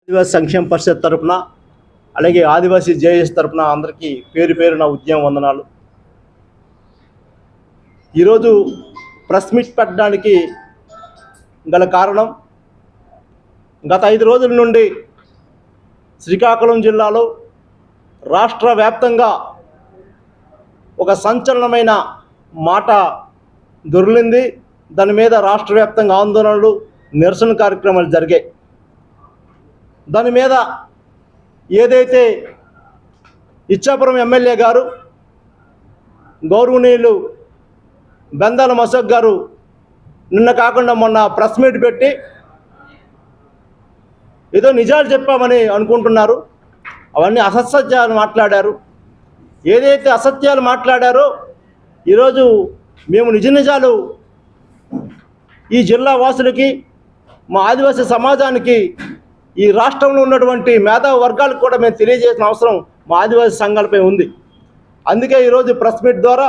ఆదివాసీ సంక్షేమ పరిషత్ తరఫున అలాగే ఆదివాసీ జేఏఎస్ తరఫున అందరికీ పేరు పేరున ఉద్యమ వందనాలు. ఈరోజు ప్రెస్ మీట్ పెట్టడానికి గల కారణం, గత 5 రోజుల నుండి శ్రీకాకుళం జిల్లాలో రాష్ట్ర వ్యాప్తంగా ఒక సంచలనమైన మాట దొర్లింది. దాని మీద రాష్ట్ర వ్యాప్తంగా ఆందోళనలు, నిరసన కార్యక్రమాలు జరిగాయి. దాని మీద ఏదైతే ఇచ్చాపురం ఎమ్మెల్యే గారు గౌరవనీయులు బెందాల అశోక్ గారు నిన్న కాకుండా మొన్న ప్రెస్ మీట్ పెట్టి ఏదో నిజాలు చెప్పామని అనుకుంటున్నారు. అవన్నీ అసత్యాలు మాట్లాడారు. ఏదైతే అసత్యాలు మాట్లాడారో ఈరోజు మేము నిజాలు ఈ జిల్లా వాసులకి, మా ఆదివాసీ సమాజానికి, ఈ రాష్ట్రంలో ఉన్నటువంటి మేధావి వర్గాలకు కూడా మేము తెలియజేసిన అవసరం మా ఆదివాసీ సంఘాలపై ఉంది. అందుకే ఈరోజు ప్రెస్ మీట్ ద్వారా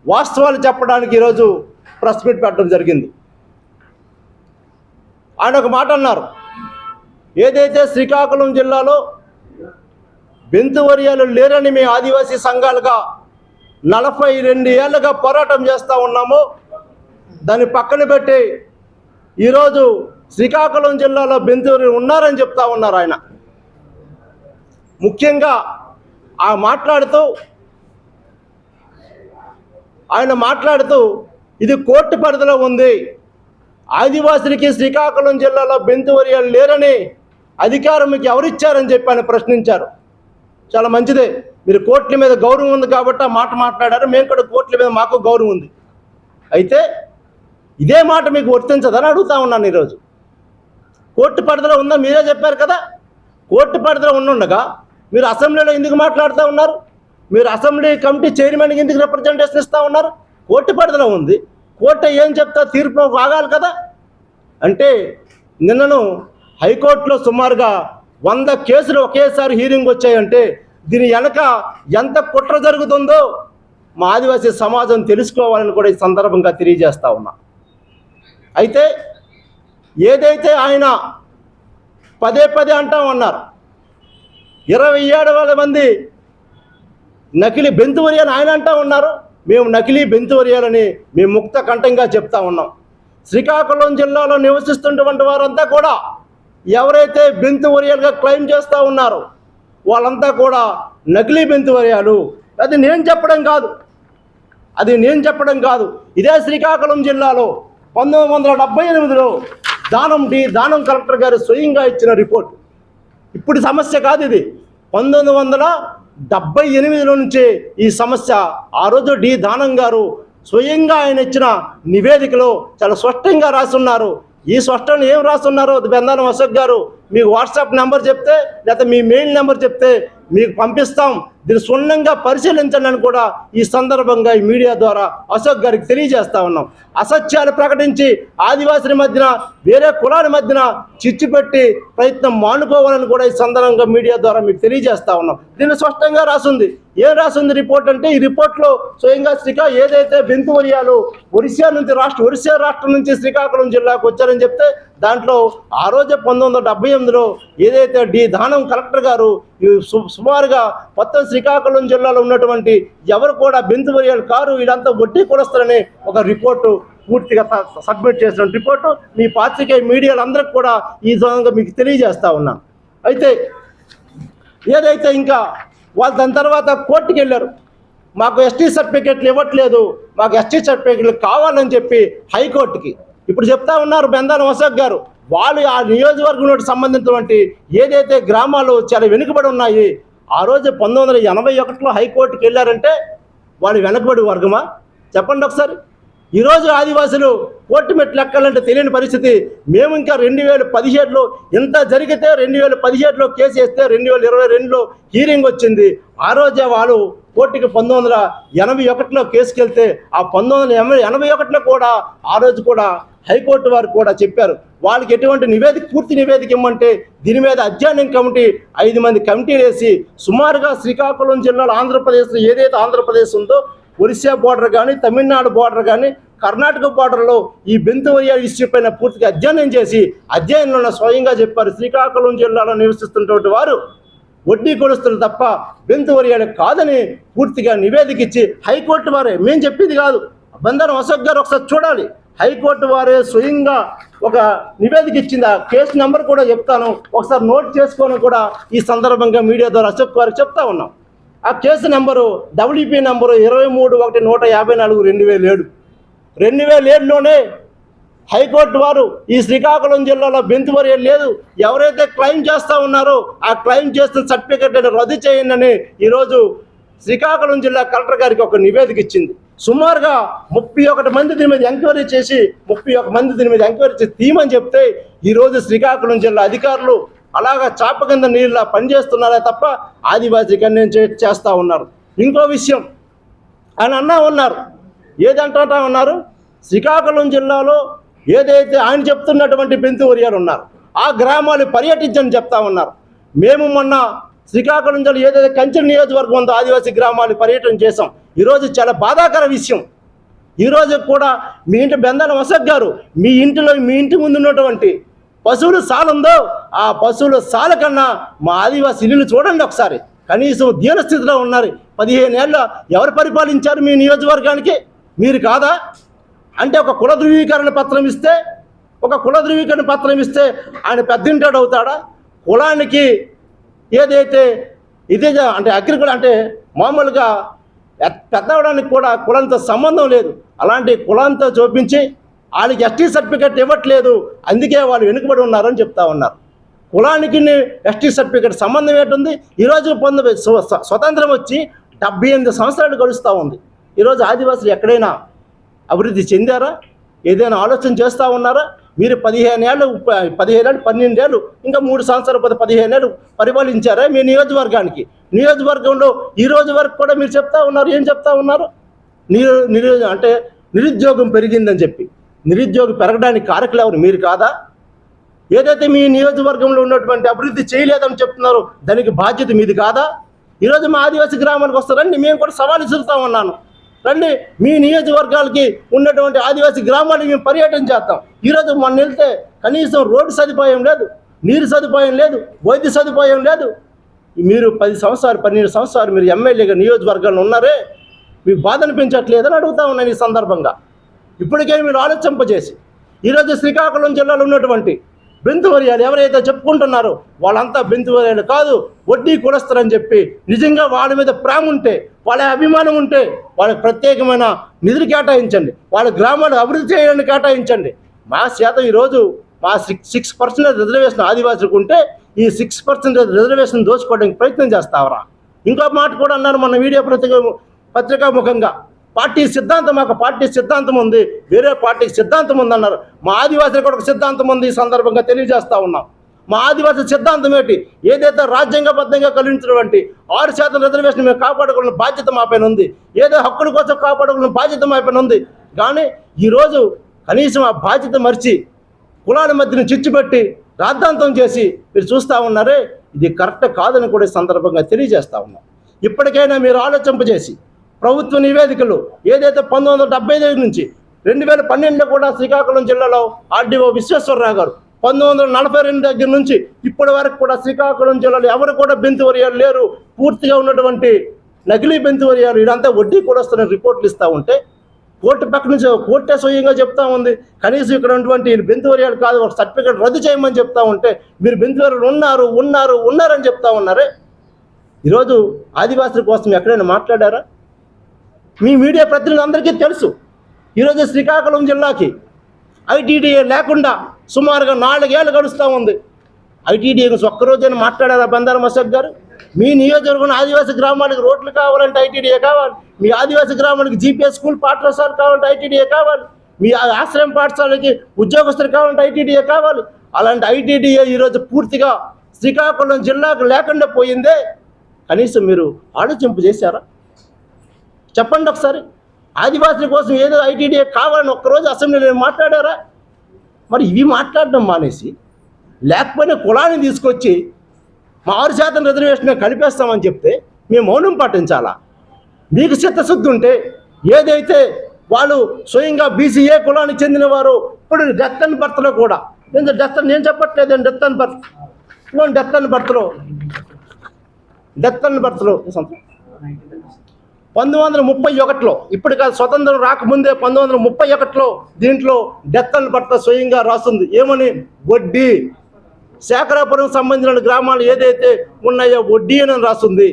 వాస్తవాలు చెప్పడానికి ఈరోజు ప్రెస్ మీట్ పెట్టడం జరిగింది. ఆయన ఒక మాట అన్నారు, ఏదైతే శ్రీకాకుళం జిల్లాలో బెంతువర్యాలు లేరని మేము ఆదివాసీ సంఘాలుగా 42 ఏళ్ళుగా పోరాటం చేస్తూ ఉన్నామో దాన్ని పక్కన పెట్టి ఈరోజు శ్రీకాకుళం జిల్లాలో బెంతువర్యాలు ఉన్నారని చెప్తా ఉన్నారు. ముఖ్యంగా ఆయన మాట్లాడుతూ ఇది కోర్టు పరిధిలో ఉంది, ఆదివాసులకి శ్రీకాకుళం జిల్లాలో బెంతువర్యాలు లేరని అధికారం మీకు ఎవరిచ్చారని చెప్పి ఆయన ప్రశ్నించారు. చాలా మంచిదే, మీరు కోర్టుల మీద గౌరవం ఉంది కాబట్టి ఆ మాట మాట్లాడారు. మేము కూడా కోర్టుల మీద మాకు గౌరవం ఉంది. అయితే ఇదే మాట మీకు వర్తించదని అడుగుతా ఉన్నాను. ఈరోజు కోర్టు పరిధిలో ఉందా మీరే చెప్పారు కదా. కోర్టు పరిధిలో ఉండగా మీరు అసెంబ్లీలో ఎందుకు మాట్లాడుతూ ఉన్నారు? మీరు అసెంబ్లీ కమిటీ చైర్మన్కి ఎందుకు రిప్రజెంటేషన్ ఇస్తూ ఉన్నారు? కోర్టు పరిధిలో ఉంది, కోర్టు ఏం చెప్తా తీర్పు ఆగాలి కదా. అంటే నిన్నను హైకోర్టులో సుమారుగా 100 కేసులు ఒకేసారి హీరింగ్ వచ్చాయంటే దీని వెనక ఎంత కుట్ర జరుగుతుందో మా ఆదివాసీ సమాజం తెలుసుకోవాలని కూడా ఈ సందర్భంగా తెలియజేస్తూ ఉన్నా. అయితే ఏదైతే ఆయన పదే అంటా ఉన్నారు, 27,000 మంది నకిలీ బెంతువర్యాలు ఆయన అంటా ఉన్నారు. మేము నకిలీ బెంతువర్యాలని మేము ముక్త కంఠంగా చెప్తా ఉన్నాం. శ్రీకాకుళం జిల్లాలో నివసిస్తున్నటువంటి వారంతా కూడా ఎవరైతే బెంతువర్యాలుగా క్లెయిమ్ చేస్తూ ఉన్నారో వాళ్ళంతా కూడా నకిలీ బెంతువర్యాలు. అది నేను చెప్పడం కాదు. ఇదే శ్రీకాకుళం జిల్లాలో 1978లో దానం కలెక్టర్ గారు స్వయంగా ఇచ్చిన రిపోర్ట్. ఇప్పుడు సమస్య కాదు ఇది. 1978లో నుంచే ఈ సమస్య. ఆ రోజు దానం గారు స్వయంగా ఆయన ఇచ్చిన నివేదికలో చాలా స్పష్టంగా రాసున్నారు. ఈ స్పష్టంగా ఏం రాస్తున్నారో బెందాల అశోక్ గారు మీకు వాట్సాప్ నెంబర్ చెప్తే లేకపోతే మీ మెయిల్ నెంబర్ చెప్తే మీకు పంపిస్తాం, దీన్ని క్షుణ్ణంగా పరిశీలించండి అని కూడా ఈ సందర్భంగా ఈ మీడియా ద్వారా అశోక్ గారికి తెలియజేస్తూ ఉన్నాం. అసత్యాలు ప్రకటించి ఆదివాసుల మధ్యన వేరే కులాల మధ్యన చిచ్చు పెట్టి ప్రయత్నం మానుకోవాలని కూడా ఈ సందర్భంగా మీడియా ద్వారా మీకు తెలియజేస్తూ ఉన్నాం. దీన్ని స్పష్టంగా రాసింది. ఏం రాసింది రిపోర్ట్ అంటే, ఈ రిపోర్ట్లో స్వయంగా ఏదైతే బెంతువర్యాలు ఒరిస్సా రాష్ట్రం నుంచి శ్రీకాకుళం జిల్లాకు వచ్చారని చెప్తే దాంట్లో ఆ రోజే 1978లో ఏదైతే దానం కలెక్టర్ గారు సుమారుగా మొత్తం శ్రీకాకుళం జిల్లాలో ఉన్నటువంటి ఎవరు కూడా బెంతువర్యాలు కారు, వీళ్ళంతా వడ్డీ కొలుస్తారని ఒక రిపోర్టు పూర్తిగా సబ్మిట్ చేసిన రిపోర్టు మీ పాత్రికేయ మీడియాలందరికీ కూడా ఈ విధంగా మీకు తెలియజేస్తూ ఉన్నాను. అయితే ఏదైతే ఇంకా వాళ్ళు దాని తర్వాత కోర్టుకి వెళ్ళారు, మాకు ఎస్టీ సర్టిఫికెట్లు ఇవ్వట్లేదు, మాకు ఎస్టీ సర్టిఫికెట్లు కావాలని చెప్పి హైకోర్టుకి ఇప్పుడు చెప్తా ఉన్నారు బెందాల అశోక్ గారు. వాళ్ళు ఆ నియోజకవర్గంలో సంబంధించినటువంటి ఏదైతే గ్రామాలు చాలా వెనుకబడి ఉన్నాయి, ఆ రోజు 1981లో హైకోర్టుకి వెళ్ళారంటే వాళ్ళు వెనుకబడి వర్గమా? చెప్పండి ఒకసారి. ఈరోజు ఆదివాసులు కోర్టు మెట్లు ఎక్కాలంటే తెలియని పరిస్థితి. మేము ఇంకా 2017లో ఇంత జరిగితే 2017లో కేసు వేస్తే 2022లో హీరింగ్ వచ్చింది. ఆ రోజే వాళ్ళు కోర్టుకి 1981లో కేసుకెళ్తే ఆ 1981లో కూడా ఆ రోజు కూడా హైకోర్టు వారు కూడా చెప్పారు వాళ్ళకి ఎటువంటి పూర్తి నివేదిక ఇవ్వమంటే దీని మీద అధ్యయనం కమిటీ 5 మంది కమిటీలు వేసి సుమారుగా శ్రీకాకుళం జిల్లాలో ఆంధ్రప్రదేశ్ ఏదైతే ఆంధ్రప్రదేశ్ ఉందో ఒరిస్సా బోర్డర్ కానీ తమిళనాడు బోర్డర్ కానీ కర్ణాటక బార్డర్లో ఈ బెంతువర్యాల ఇష్యూ పైన పూర్తిగా అధ్యయనం చేసి అధ్యయనంలో స్వయంగా చెప్పారు, శ్రీకాకుళం జిల్లాలో నివసిస్తున్నటువంటి వారు వడ్డీ కొలుస్తులు తప్ప బెంతువర్యాలు కాదని పూర్తిగా నివేదిక ఇచ్చి హైకోర్టు వారే, మేము చెప్పింది కాదు, బండారం అశోక్ గారు ఒకసారి చూడాలి, హైకోర్టు వారే స్వయంగా ఒక నివేదిక ఇచ్చింది. ఆ కేసు నెంబర్ కూడా చెప్తాను, ఒకసారి నోట్ చేసుకొని కూడా ఈ సందర్భంగా మీడియా ద్వారా అశోక్ వారికి చెప్తా ఉన్నాం. ఆ కేసు నెంబరు WP నెంబరు 23/154/2007. 2007లోనే హైకోర్టు వారు ఈ శ్రీకాకుళం జిల్లాలో బెంతువర్యాలు లేదు, ఎవరైతే క్లెయిమ్ చేస్తూ ఉన్నారో ఆ క్లెయిమ్ చేస్తున్న సర్టిఫికెట్ రద్దు చేయండి ఈరోజు శ్రీకాకుళం జిల్లా కలెక్టర్ గారికి ఒక నివేదిక ఇచ్చింది. సుమారుగా 31 మంది దీని మీద ఎంక్వైరీ చేసి 31 మంది దీని మీద ఎంక్వైరీ చేసి తీయమని చెప్తే ఈరోజు శ్రీకాకుళం జిల్లా అధికారులు అలాగా చాప కింద నీళ్ళ పనిచేస్తున్నారే తప్ప ఆదివాసీ కన్యం చేస్తూ ఉన్నారు. ఇంకో విషయం ఆయన అన్నా ఉన్నారు, ఏదంటా ఉన్నారు, శ్రీకాకుళం జిల్లాలో ఏదైతే ఆయన చెప్తున్నటువంటి బెంతువర్యాలు ఉన్నారు ఆ గ్రామాలు పర్యటించని చెప్తా ఉన్నారు. మేము మొన్న శ్రీకాకుళం జిల్లా ఏదైతే కంచె నియోజకవర్గం ఉందో ఆదివాసీ గ్రామాలు పర్యటన చేశాం. ఈరోజు చాలా బాధాకర విషయం, ఈరోజు కూడా మీ ఇంటి బెందాలం అశోక్ గారు మీ ఇంటి ముందు ఉన్నటువంటి పశువుల సాల ఉందో ఆ పశువుల సాల కన్నా మా ఆదివాసీ ఇల్లు చూడండి ఒకసారి, కనీసం దీనస్థితిలో ఉన్నారు. 15 ఏళ్ళ ఎవరు పరిపాలించారు మీ నియోజకవర్గానికి? మీరు కాదా? అంటే ఒక కుల ధృవీకరణ పత్రం ఇస్తే ఆయన పెద్దింటాడు అవుతాడా? కులానికి ఏదైతే ఇదే అంటే అగ్రికల్చర్ అంటే మామూలుగా పెద్దవడానికి కూడా కులంతో సంబంధం లేదు, అలాంటి కులంతో చూపించి వాళ్ళకి ఎస్టీ సర్టిఫికెట్ ఇవ్వట్లేదు, అందుకే వాళ్ళు వెనుకబడి ఉన్నారని చెప్తా ఉన్నారు. కులానికి ఎస్టీ సర్టిఫికెట్ సంబంధం ఏంటుంది? ఈరోజు స్వతంత్రం వచ్చి 78 సంవత్సరాలు గడుస్తూ ఉంది. ఈరోజు ఆదివాసులు ఎక్కడైనా అభివృద్ధి చెందారా? ఏదైనా ఆలోచన చేస్తూ ఉన్నారా? మీరు 15 ఏళ్ళు 12 ఏళ్ళు ఇంకా 3 సంవత్సరాలు 15 ఏళ్ళు పరిపాలించారా మీ నియోజకవర్గంలో? ఈ రోజు వరకు కూడా మీరు చెప్తా ఉన్నారు, ఏం చెప్తా ఉన్నారు? అంటే నిరుద్యోగం పెరిగిందని చెప్పి, నిరుద్యోగం పెరగడానికి కారకులు ఎవరు? మీరు కాదా? ఏదైతే మీ నియోజకవర్గంలో ఉన్నటువంటి అభివృద్ధి చేయలేదని చెప్తున్నారో దానికి బాధ్యత మీది కాదా? ఈరోజు మా ఆదివాసీ గ్రామానికి వస్తారండి, మేము కూడా సవాలు ఇసురుతా ఉన్నాను, రండి మీ నియోజకవర్గాలకి ఉన్నటువంటి ఆదివాసీ గ్రామాలకి మేము పర్యటన చేస్తాం. ఈరోజు మొన్న వెళ్తే కనీసం రోడ్డు సదుపాయం లేదు, నీరు సదుపాయం లేదు, వైద్య సదుపాయం లేదు. మీరు 10 సంవత్సరాలు 12 సంవత్సరాలు మీరు ఎమ్మెల్యేగా నియోజకవర్గాల్లో ఉన్నారే, మీకు బాధ అనిపించట్లేదని అడుగుతా ఉన్నాను ఈ సందర్భంగా. ఇప్పటికే మీరు ఆలోచింపజేసి ఈరోజు శ్రీకాకుళం జిల్లాలో ఉన్నటువంటి బెంతువర్యాలు ఎవరైతే చెప్పుకుంటున్నారో వాళ్ళంతా బెంతువర్యాలు కాదు, వడ్డీ కులస్తారని చెప్పి నిజంగా వాళ్ళ మీద ప్రేమ ఉంటే, వాళ్ళ అభిమానం ఉంటే వాళ్ళకి ప్రత్యేకమైన నిధులు కేటాయించండి, వాళ్ళ గ్రామాలు అభివృద్ధి చేయడానికి కేటాయించండి. మా శాతం ఈరోజు మా 6% రిజర్వేషన్ ఆదివాసులకు ఉంటే ఈ 6% రిజర్వేషన్ దోచుకోవడానికి ప్రయత్నం చేస్తావరా? ఇంకో మాట కూడా అన్నారు మన వీడియో పత్రికాముఖంగా, పార్టీ సిద్ధాంతం, మాకు పార్టీ సిద్ధాంతం ఉంది, వేరే పార్టీకి సిద్ధాంతం ఉందన్నారు. మా ఆదివాసులకు కూడా ఒక సిద్ధాంతం ఉంది, ఈ సందర్భంగా తెలియజేస్తూ ఉన్నాం. మా ఆదివాసీ సిద్ధాంతం ఏంటి? ఏదైతే రాజ్యాంగబద్ధంగా కలిగించినటువంటి 6% రిజర్వేషన్ మేము కాపాడుకున్న బాధ్యత మా పైన ఉంది, ఏదో హక్కుల కోసం కాపాడుకున్న బాధ్యత మా పైన ఉంది. కానీ ఈరోజు కనీసం ఆ బాధ్యత మర్చి కులాల మధ్యన చిచ్చుపెట్టి రాద్ధాంతం చేసి మీరు చూస్తూ ఉన్నారే, ఇది కరెక్ట్ కాదని కూడా ఈ సందర్భంగా తెలియజేస్తూ ఉన్నాం. ఇప్పటికైనా మీరు ఆలోచింపజేసి ప్రభుత్వ నివేదికలు ఏదైతే 1975 నుంచి 2012లో కూడా శ్రీకాకుళం జిల్లాలో RDO విశ్వేశ్వరరావు గారు 1942 దగ్గర నుంచి ఇప్పటి వరకు కూడా శ్రీకాకుళం జిల్లాలో ఎవరు కూడా బెంతువర్యాలు లేరు, పూర్తిగా ఉన్నటువంటి నకిలీ బెంతువర్యాలు, ఇదంతా వడ్డీ కూడా వస్తున్న రిపోర్ట్లు ఇస్తూ ఉంటే కోర్టు పక్క నుంచి కోర్టే స్వయంగా చెప్తా ఉంది కనీసం ఇక్కడ ఉన్నటువంటి బెంతువర్యాలు కాదు, ఒక సర్టిఫికేట్ రద్దు చేయమని చెప్తా ఉంటే మీరు బెంతువర్యాలు ఉన్నారని చెప్తా ఉన్నారే. ఈరోజు ఆదివాసుల కోసం ఎక్కడైనా మాట్లాడారా? మీ మీడియా ప్రతినిధులందరికీ తెలుసు, ఈరోజు శ్రీకాకుళం జిల్లాకి ITDA లేకుండా సుమారుగా 4 ఏళ్ళు గడుస్తూ ఉంది. ITDA గురించి ఒక్కరోజైనా మాట్లాడారా బండారం అశోక్ గారు? మీ నియోజకవర్గం ఆదివాసీ గ్రామానికి రోడ్లు కావాలంటే ITDA కావాలి, మీ ఆదివాసీ గ్రామానికి GPS స్కూల్ పాఠశాలలు కావాలంటే ITDA కావాలి, మీ ఆశ్రయం పాఠశాలకి ఉద్యోగస్తులు కావాలంటే ITDA కావాలి. అలాంటి ITDA ఈరోజు పూర్తిగా శ్రీకాకుళం జిల్లాకు లేకుండా పోయిందే. కనీసం మీరు ఆలోచింపు చేశారా? చెప్పండి ఒకసారి. ఆదివాసుల కోసం ఏదో ITDA కావాలని ఒక్కరోజు అసెంబ్లీలో మాట్లాడారా? మరి ఇవి మాట్లాడడం మానేసి లేకపోయినా కులాన్ని తీసుకొచ్చి మా 6% రిజర్వేషన్ కలిపేస్తామని చెప్తే మేము మౌనం పాటించాలా? మీకు చిత్తశుద్ధి ఉంటే ఏదైతే వాళ్ళు స్వయంగా బీసీఏ కులానికి చెందిన వారు ఇప్పుడు డెత్ అండ్ బర్త్లో కూడా డెత్ నేను చెప్పట్లేదు డెత్ అండ్ బర్త్ ఇవ్వండి డెత్ అండ్ బర్త్లో 1931లో ఇప్పుడు కాదు స్వతంత్రం రాకముందే 1931లో దీంట్లో డెత్ అండ్ బర్త్ స్వయంగా రాస్తుంది ఏమని వడ్డీ శేఖరాపురం సంబంధించిన గ్రామాలు ఏదైతే ఉన్నాయో వడ్డీ అని రాస్తుంది.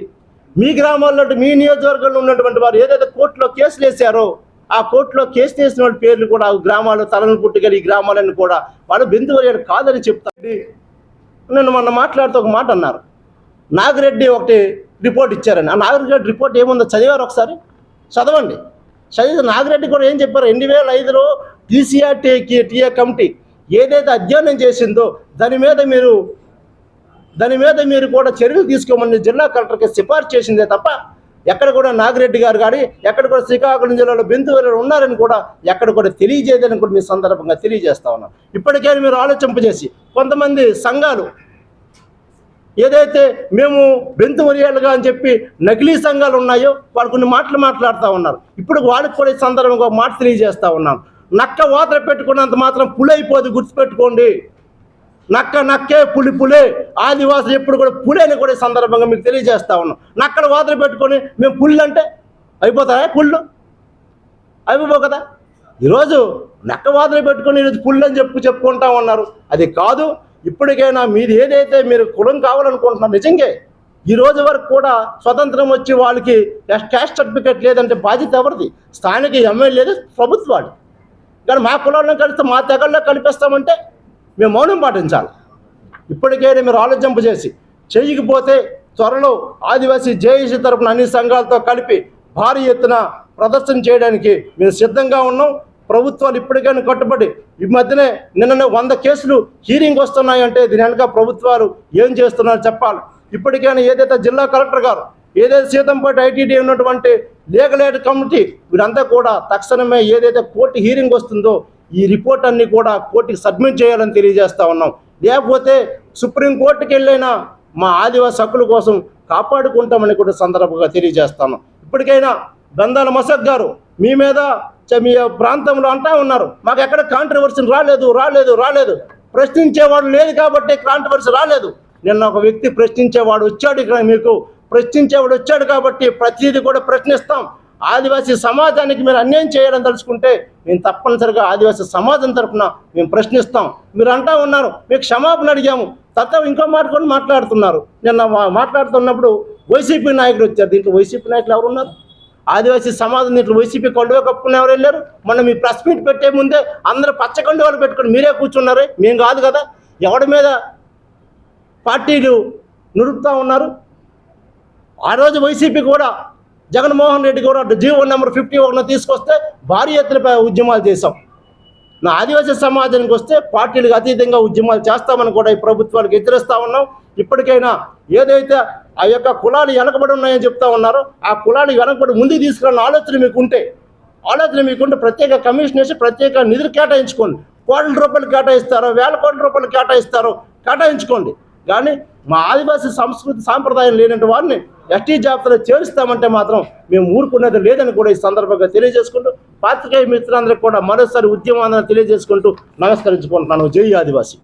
మీ గ్రామాల్లో మీ నియోజకవర్గంలో ఉన్నటువంటి వారు ఏదైతే కోర్టులో కేసులు వేశారో ఆ కోర్టులో కేసు వేసిన వాళ్ళ పేర్లు కూడా గ్రామాలు తలను పుట్టుకెళ్ళి ఈ గ్రామాలను కూడా వాళ్ళు బెందువరియాడు కాదని చెప్తారు. నన్ను మొన్న మాట్లాడుతూ ఒక మాట అన్నారు, నాగిరెడ్డి ఒకటి రిపోర్ట్ ఇచ్చారని. ఆ నాగిరెడ్డి రిపోర్ట్ ఏముందో చదివారు ఒకసారి చదవండి. చదివితే నాగిరెడ్డి కూడా ఏం చెప్పారు, 2005లో టీసీఆర్టీఏ కమిటీ ఏదైతే అధ్యయనం చేసిందో దాని మీద మీరు కూడా చర్యలు తీసుకోమని జిల్లా కలెక్టర్కి సిఫార్సు చేసిందే తప్ప ఎక్కడ కూడా నాగిరెడ్డి గారు కానీ ఎక్కడ కూడా శ్రీకాకుళం జిల్లాలో బెంతువెల్లి ఉన్నారని కూడా ఎక్కడ కూడా తెలియజేయదని కూడా మీ సందర్భంగా తెలియజేస్తా ఉన్నాం. ఇప్పటికైనా మీరు ఆలోచింపజేసి కొంతమంది సంఘాలు ఏదైతే మేము బెంతువరియాలుగా అని చెప్పి నకిలీ సంఘాలు ఉన్నాయో వాళ్ళు కొన్ని మాటలు మాట్లాడుతూ ఉన్నారు. ఇప్పుడు వాళ్ళకి కూడా ఈ సందర్భంగా మాట తెలియజేస్తూ ఉన్నాం. నక్క వాతర పెట్టుకున్నంత మాత్రం పులి అయిపోదు, గుర్తుపెట్టుకోండి. నక్కే పులే ఆదివాసులు ఎప్పుడు కూడా పులి అని కూడా ఈ సందర్భంగా మీకు తెలియజేస్తా ఉన్నాం. నక్కలు వాతర పెట్టుకొని మేము పుల్లు అంటే అయిపోతారా? పుళ్ళు అయిపోవు కదా. ఈరోజు నక్క వాతర పెట్టుకొని ఈరోజు పుల్లు అని చెప్పుకుంటా ఉన్నారు. అది కాదు. ఇప్పటికైనా మీరు ఏదైతే మీరు కులం కావాలనుకుంటున్నారు నిజంగా ఈ రోజు వరకు కూడా స్వతంత్రం వచ్చి వాళ్ళకి క్యాస్ట్ సర్టిఫికేట్ లేదంటే బాధ్యత ఎవరిది? స్థానిక ఎమ్మెల్యేది, ప్రభుత్వాలు. కానీ మా కులంలో కలిస్తే మా తెగల్లో కలిపేస్తామంటే మేము మౌనం పాటించాలి. ఇప్పటికైనా మీరు ఆలోచింపజేసి చేయకపోతే త్వరలో ఆదివాసీ జేఏసీ తరపున అన్ని సంఘాలతో కలిపి భారీ ఎత్తున ప్రదర్శన చేయడానికి మేము సిద్ధంగా ఉన్నాం. ప్రభుత్వాలు ఇప్పటికైనా కట్టుబడి ఈ మధ్యనే నిన్ననే 100 కేసులు హీరింగ్ వస్తున్నాయంటే దీని వెనక ప్రభుత్వాలు ఏం చేస్తున్నారో చెప్పాలి. ఇప్పటికైనా ఏదైతే జిల్లా కలెక్టర్ గారు ఏదైతే సీతంపేట ఐటీడీ ఉన్నటువంటి లీగల్ ఎయిడ్ కమిటీ వీరంతా కూడా తక్షణమే ఏదైతే కోర్టు హీరింగ్ వస్తుందో ఈ రిపోర్ట్ అన్ని కూడా కోర్టుకి సబ్మిట్ చేయాలని తెలియజేస్తా ఉన్నాం. లేకపోతే సుప్రీంకోర్టుకి వెళ్ళైనా మా ఆదివాసీ హక్కుల కోసం కాపాడుకుంటామని కూడా సందర్భంగా తెలియజేస్తాను. ఇప్పటికైనా బందాల మసక్ గారు మీ మీద మీ ప్రాంతంలో అంటా ఉన్నారు, మాకు ఎక్కడ కాంట్రవర్సీ రాలేదు. ప్రశ్నించేవాడు లేదు కాబట్టి కాంట్రవర్సీ రాలేదు. నిన్న ఒక వ్యక్తి ప్రశ్నించేవాడు వచ్చాడు, ఇక్కడ మీకు ప్రశ్నించేవాడు వచ్చాడు కాబట్టి ప్రతిదీ కూడా ప్రశ్నిస్తాం. ఆదివాసీ సమాజానికి మీరు అన్యాయం చేయడం తలుచుకుంటే మేము తప్పనిసరిగా ఆదివాసీ సమాజం తరఫున మేము ప్రశ్నిస్తాం. మీరు అంటా ఉన్నారు మీకు క్షమాపణ అడిగాము, తత్వం ఇంకో మాట కూడా మాట్లాడుతున్నారు. నిన్న మాట్లాడుతున్నప్పుడు వైసీపీ నాయకులు వచ్చారు. దీంట్లో వైసీపీ నాయకులు ఎవరు ఉన్నారు? ఆదివాసీ సమాజం దీంట్లో వైసీపీ కండువా కప్పుకుని ఎవరు వెళ్ళారు? మొన్న మీ ప్రెస్ మీట్ పెట్టే ముందే అందరూ పచ్చ కండువాలు పెట్టుకుని మీరే కూర్చున్నారే, మేము కాదు కదా. ఎవడి మీద పార్టీలు నిలుపుతూ ఉన్నారు? ఆ రోజు వైసీపీ కూడా జగన్మోహన్ రెడ్డి కూడా జీవో నెంబర్ 51 తీసుకొస్తే భారీ ఎత్తున ఉద్యమాలు చేశాం. నా ఆదివాసీ సమాజానికి వస్తే పార్టీలకు అతీతంగా ఉద్యమాలు చేస్తామని కూడా ఈ ప్రభుత్వాలకు హెచ్చరిస్తూ ఉన్నాం. ఇప్పటికైనా ఏదైతే ఆ యొక్క కులాలు వెనకబడి ఉన్నాయని చెప్తా ఉన్నారో ఆ కులాలు వెనకబడి ముందుకు తీసుకురాని ఆలోచన మీకుంటే ప్రత్యేక కమిషన్ వేసి ప్రత్యేక నిధులు కేటాయించుకోండి. కోట్ల రూపాయలు కేటాయిస్తారో, వేల కోట్ల రూపాయలు కేటాయించుకోండి. కానీ మా ఆదివాసీ సంస్కృతి సాంప్రదాయం లేనటువంటి వారిని ఎస్టీ జాబితాలో చేరుస్తామంటే మాత్రం మేము ఊరుకునేది లేదని కూడా ఈ సందర్భంగా తెలియజేసుకుంటూ పాత్రికేయ మిత్రులందరికీ కూడా మరోసారి ఉద్యమాన్ని తెలియజేసుకుంటూ నమస్కరించుకుంటున్నాను. జై ఆదివాసీ.